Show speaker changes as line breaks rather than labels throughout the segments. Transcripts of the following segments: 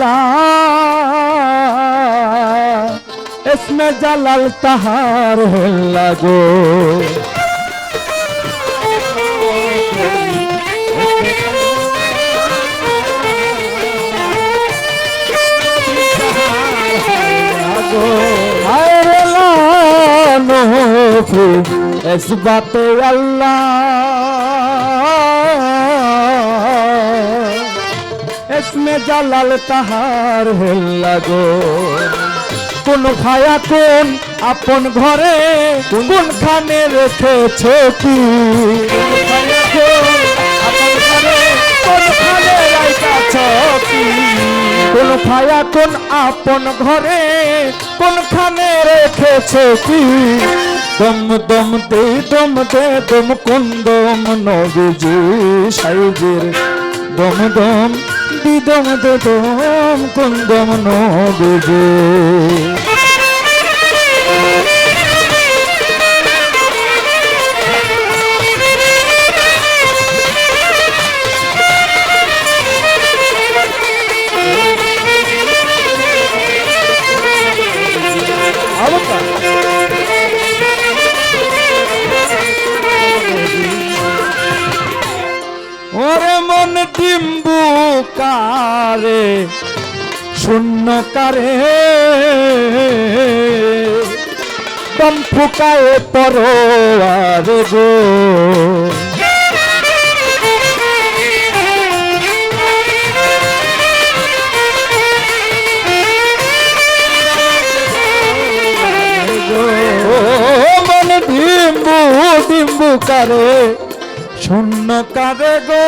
अल्लाह इसमें जलाल तहार लगो इस बात अल्लाह इसमें जलाल तहार लगो কোন ভায়া কোন আপন ঘরে কোনখানে রেখেছো কি কোন ভায়া কোন আপন ঘরে কোনখানে রেখেছো কি দম দম দে দম দে দম কোন দম নবীজি সাইজের দম দম দি দম দে দম কোন দম নবীজি ওরে মন ডিম্বু কারে শূন্য কারে দম ফুকায়ে পরোয়ারে গো মন ডিম্বু ডিম্বু কারে শূন্য কারে গো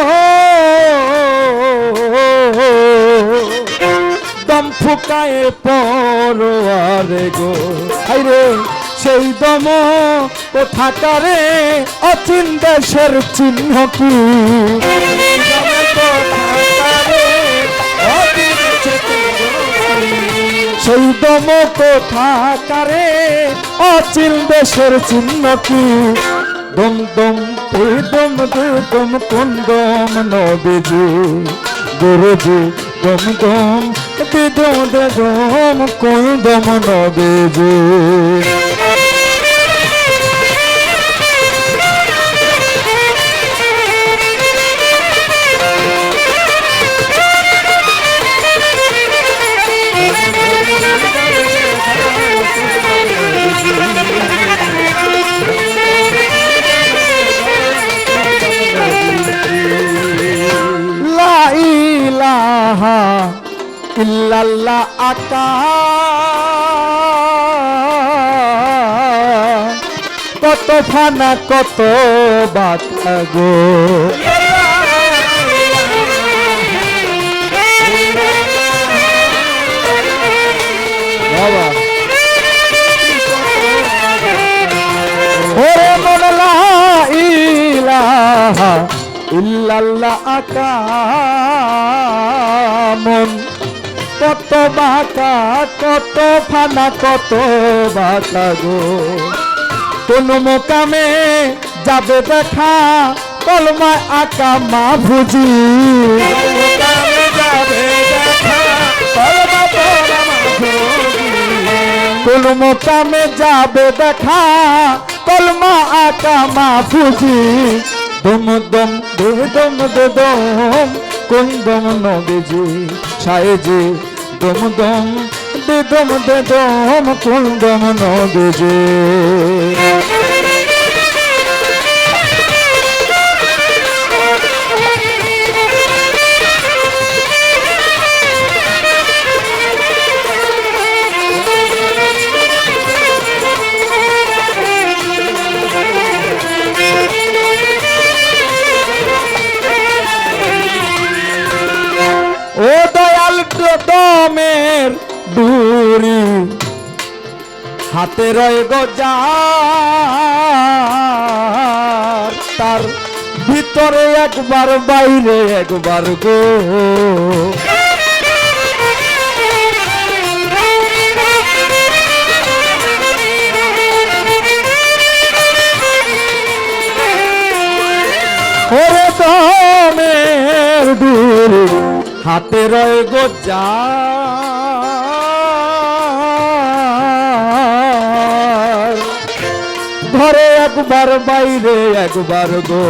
দম ফুকায়ে পরোয়ারে গো আইরে সেই দম কোথাকারে অচিন দেশের চিহ্ন কি সেই দম কোথাকারে অচিন দেশের চিহ্ন কি দম দম দে দম দে দম কোন দম নবীজি গুরুজি দম দম দে দম দে দম কোন দম নবীজি ইল্লাল্লাহ আকা কত ফানা কত বাতা গো বাবা ওরে মন লা ইলাহা ইল্লাল্লাহ আকা মন কত বাঁকা কত ফানা কত বাঁকা গো কোন মোকামে যাবে দেখা কলমা আকা মা ভুজি কোন মোকামে যাবে দেখা কলমা আকা মা ভুজি দম দম দে দম দে দম কোন দম নবীজি সাইজি দম দম দে দম দে দম কোন দম নবীজি ও দয়াল দমের দূরি হাতে রয় গজার তার ভিতরে একবার বাইরে একবার গো ওরে দমের দূরি হাতে রয় গো যা ঘরে একবার বাইরে একবার গো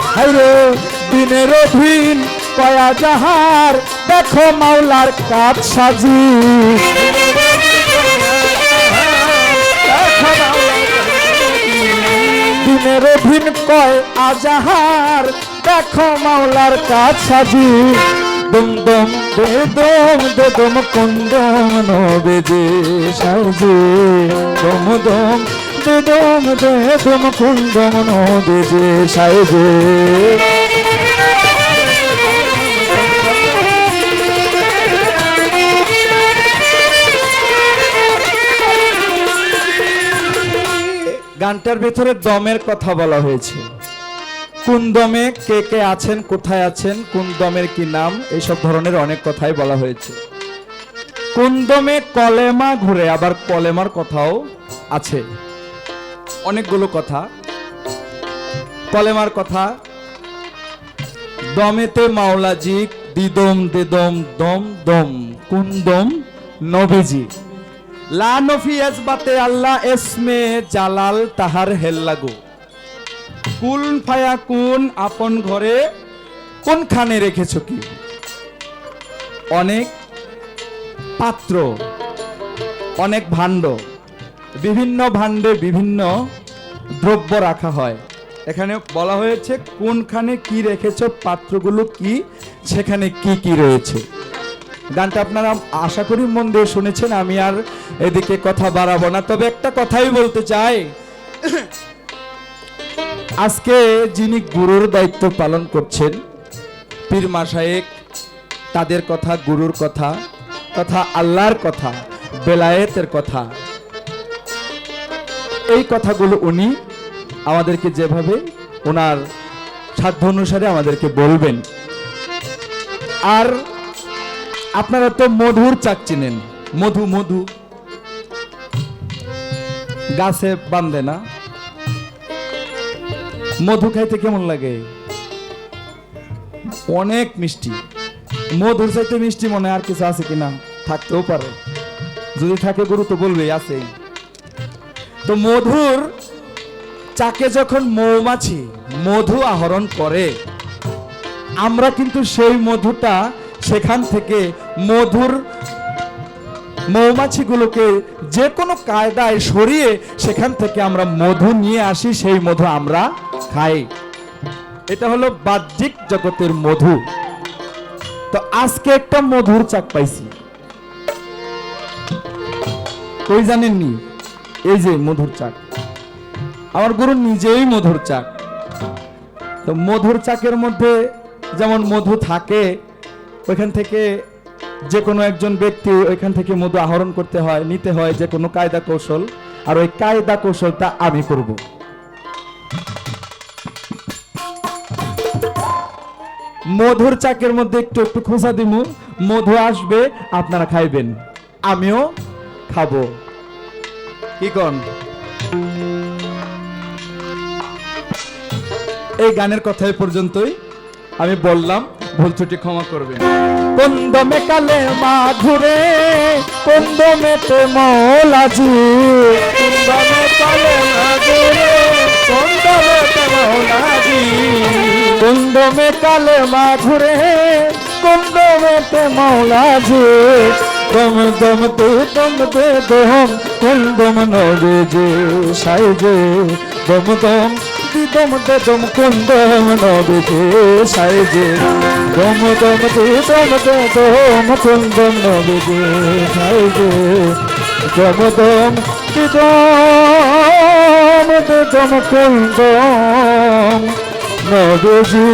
হাইরে দিনের দিন কয়া যাহার দেখো মাওলার কাজ সাজি দিনের দিন কয় আজাহার দেখো মাওলার কাজ সাজি দম দম দে দম কুন্দম নবেদে সাজি দম দম দে দম কুন্দম নবেদে সাজি গানটার ভিতরে দমের কথা বলা হয়েছে কোন দমে কে কে আছেন কোথায় আছেন কোন দমের কি নাম এইসব ধরনের অনেক কথাই বলা হয়েছে কোন দমে কলেমা ঘুরে আবার কলেমার কথাও আছে অনেকগুলো কথা কলেমার কথা দমেতে মাওলাজি দিদম দিদম দম দম কোন দম নবীজি লা নফিয়াজ বাতে আল্লাহ এসমে জালাল তাহার হেল্লাগো কুল ফায়া কুন আপন ঘরে কোনখানে রেখেছো কি অনেক পাত্র অনেক ভাণ্ড বিভিন্ন ভাণ্ডে বিভিন্ন দ্রব্য রাখা হয় এখানে বলা হয়েছে কোনখানে কি রেখেছো পাত্রগুলো কি সেখানে কি কি রয়েছে গানটা আপনারা আশা করি মন দিয়ে শুনেছেন আমি আর এদিকে কথা বাড়াবো না তবে একটা কথাই বলতে চাই আজকে যিনি গুরুর দায়িত্ব পালন করছেন পীর মাশায়েখ তাদের কথা গুরুর কথা তথা আল্লাহর কথা বেলায়েতের কথা এই কথাগুলো উনি আমাদেরকে যেভাবে ওনার সাধ্য অনুসারে আমাদেরকে বলবেন আর আপনারা তো মধুর চাক চিনেন মধু মধু গাছে বান্ধে না মধু খাইতে কেমন লাগে অনেক মিষ্টি মধুর চাইতে মিষ্টি মনে আর কিছু আছে কিনা থাকতেও পারে যদি থাকে গুরু তো বলবে আছে তো মধুর চাকে যখন মৌমাছি মধু আহরণ করে আমরা কিন্তু সেই মধুটা সেখান থেকে মধুর মৌমাছিগুলোকে যে কোনো কায়দায় সরিয়ে সেখান থেকে আমরা মধু নিয়ে আসি সেই মধু আমরা খাই এটা হলো বাহ্যিক জগতের মধু তো আজকে একটা মধুর চাক পাইছি কই জানেননি এই যে মধুর চাক আমার গুরু নিজেই মধুর চাক তো মধুর চাকের মধ্যে যেমন মধু থাকে ওইখান থেকে যে কোনো একজন ব্যক্তি ওইখান থেকে মধু আহরণ করতে হয় নিতে হয় যে কোনো কায়দা কৌশল আর ওই কায়দা কৌশলটা আমি করব মধুর চাকের মধ্যে একটু একটু খোসা দিমু মধু আসবে আপনারা খাইবেন আমিও খাবো কি কোন এই গানের কথা পর্যন্তই আমি বললাম ভুল ত্রুটি ক্ষমা করবেন কুন্দমে কালে মাধুরে কুন্দমেতে মৌলাজি কুন্দমে কালে মাধুরে কুন্দমেতে মৌলাজি কুন্দমে কালে মাধুরে কুন্দমেতে মৌলাজি দম দম দে দম কুন্দম নবীজি সাইজে দম দম দম দে দম কুন্দম নবীজি সাইজে দম দম দে দম কুন্দম নবীজি সাইজে দম দম দম কুন্দম নবীজি